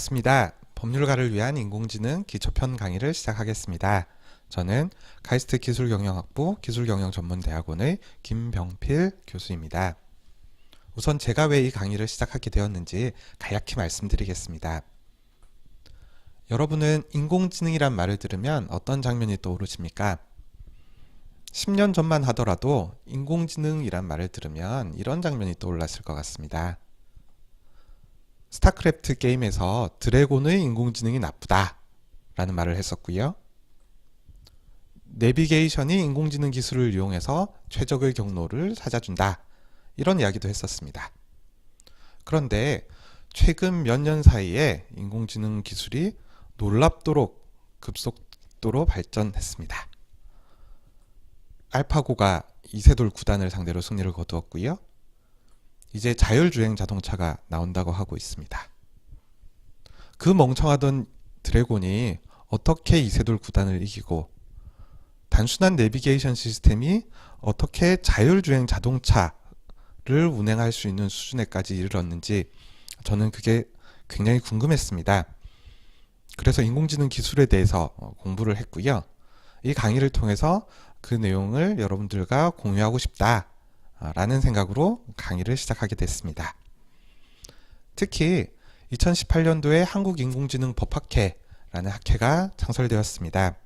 반갑습니다. 법률가를 위한 인공지능 기초편 강의를 시작하겠습니다. 저는 카이스트 기술경영학부 기술경영전문대학원의 김병필 교수입니다. 우선 제가 왜 이 강의를 시작하게 되었는지 간략히 말씀드리겠습니다. 여러분은 인공지능이란 말을 들으면 어떤 장면이 떠오르십니까? 10년 전만 하더라도 인공지능이란 말을 들으면 이런 장면이 떠올랐을 것 같습니다. 스타크래프트 게임에서 드래곤의 인공지능이 나쁘다 라는 말을 했었고요. 내비게이션이 인공지능 기술을 이용해서 최적의 경로를 찾아준다 이런 이야기도 했었습니다. 그런데 최근 몇 년 사이에 인공지능 기술이 놀랍도록 급속도로 발전했습니다. 알파고가 이세돌 9단을 상대로 승리를 거두었고요. 이제 자율주행 자동차가 나온다고 하고 있습니다. 그 멍청하던 드래곤이 어떻게 이세돌 9단을 이기고 단순한 내비게이션 시스템이 어떻게 자율주행 자동차를 운행할 수 있는 수준에까지 이르렀는지 저는 그게 굉장히 궁금했습니다. 그래서 인공지능 기술에 대해서 공부를 했고요. 이 강의를 통해서 그 내용을 여러분들과 공유하고 싶다 라는 생각으로 강의를 시작하게 됐습니다. 특히 2018년도에 한국인공지능법학회라는 학회가 창설되었습니다.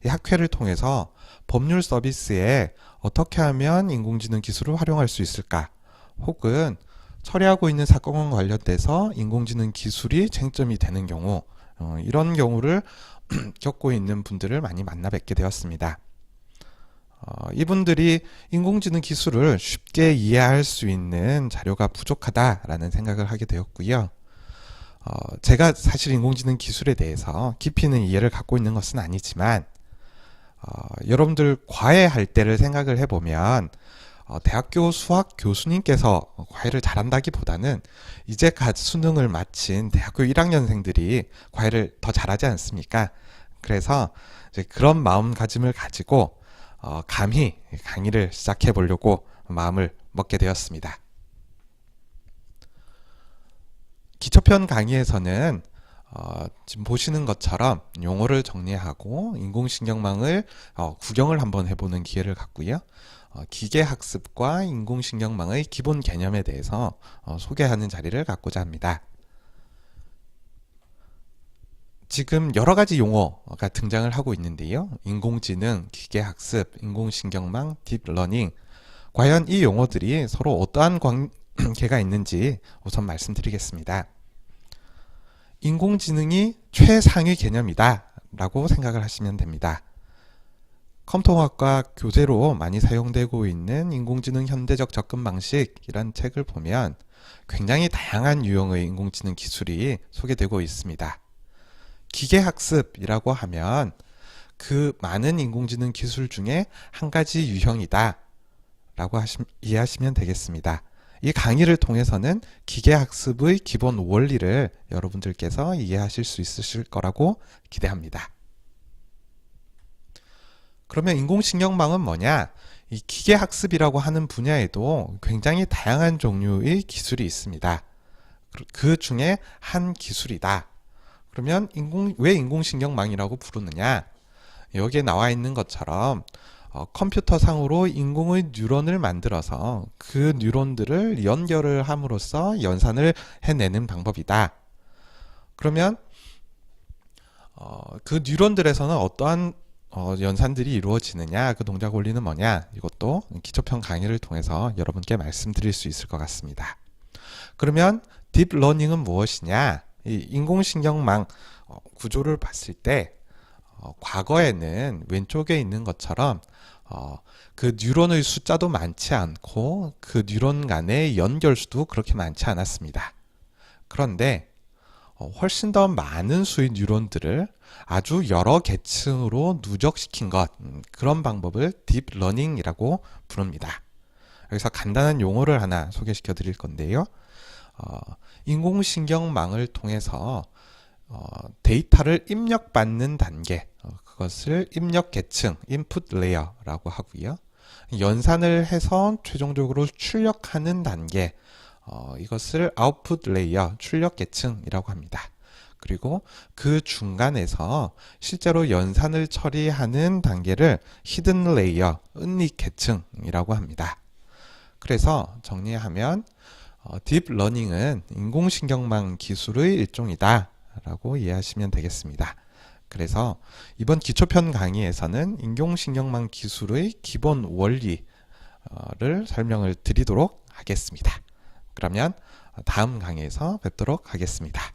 이 학회를 통해서 법률 서비스에 어떻게 하면 인공지능 기술을 활용할 수 있을까, 혹은 처리하고 있는 사건과 관련돼서 인공지능 기술이 쟁점이 되는 경우, 이런 경우를 겪고 있는 분들을 많이 만나 뵙게 되었습니다. 이분들이 인공지능 기술을 쉽게 이해할 수 있는 자료가 부족하다라는 생각을 하게 되었고요. 제가 사실 인공지능 기술에 대해서 깊이 있는 이해를 갖고 있는 것은 아니지만 여러분들 과외할 때를 생각을 해보면 대학교 수학 교수님께서 과외를 잘한다기보다는 이제 갓 수능을 마친 대학교 1학년생들이 과외를 더 잘하지 않습니까? 그래서 이제 그런 마음가짐을 가지고 감히 강의를 시작해 보려고 마음을 먹게 되었습니다. 기초편 강의에서는 지금 보시는 것처럼 용어를 정리하고 인공신경망을 구경을 한번 해보는 기회를 갖고요. 기계학습과 인공신경망의 기본 개념에 대해서 소개하는 자리를 갖고자 합니다. 지금 여러 가지 용어가 등장을 하고 있는데요. 인공지능, 기계학습, 인공신경망, 딥러닝. 과연 이 용어들이 서로 어떠한 관계가 있는지 우선 말씀드리겠습니다. 인공지능이 최상위 개념이다 라고 생각을 하시면 됩니다. 컴퓨터학과 교재로 많이 사용되고 있는 인공지능 현대적 접근 방식이란 책을 보면 굉장히 다양한 유형의 인공지능 기술이 소개되고 있습니다. 기계학습이라고 하면 그 많은 인공지능 기술 중에 한 가지 유형이다 라고 이해하시면 되겠습니다. 이 강의를 통해서는 기계학습의 기본 원리를 여러분들께서 이해하실 수 있으실 거라고 기대합니다. 그러면 인공신경망은 뭐냐? 이 기계학습이라고 하는 분야에도 굉장히 다양한 종류의 기술이 있습니다. 그 중에 한 기술이다. 그러면 왜 인공신경망이라고 부르느냐? 여기에 나와 있는 것처럼 컴퓨터상으로 인공의 뉴런을 만들어서 그 뉴런들을 연결을 함으로써 연산을 해내는 방법이다. 그러면 그 뉴런들에서는 어떠한 연산들이 이루어지느냐, 그 동작 원리는 뭐냐, 이것도 기초편 강의를 통해서 여러분께 말씀드릴 수 있을 것 같습니다. 그러면 딥러닝은 무엇이냐? 이 인공신경망 구조를 봤을 때 과거에는 왼쪽에 있는 것처럼 그 뉴런의 숫자도 많지 않고 그 뉴런 간의 연결수도 그렇게 많지 않았습니다. 그런데 훨씬 더 많은 수의 뉴런들을 아주 여러 계층으로 누적시킨 것, 그런 방법을 딥러닝이라고 부릅니다. 여기서 간단한 용어를 하나 소개시켜 드릴 건데요. 인공신경망을 통해서 데이터를 입력받는 단계, 그것을 입력 계층, input layer라고 하고요. 연산을 해서 최종적으로 출력하는 단계, 이것을 output layer, 출력 계층이라고 합니다. 그리고 그 중간에서 실제로 연산을 처리하는 단계를 히든 레이어, 은닉 계층이라고 합니다. 그래서 정리하면 딥러닝은 인공신경망 기술의 일종이다 라고 이해하시면 되겠습니다. 그래서 이번 기초편 강의에서는 인공신경망 기술의 기본 원리를 설명을 드리도록 하겠습니다. 그러면 다음 강의에서 뵙도록 하겠습니다.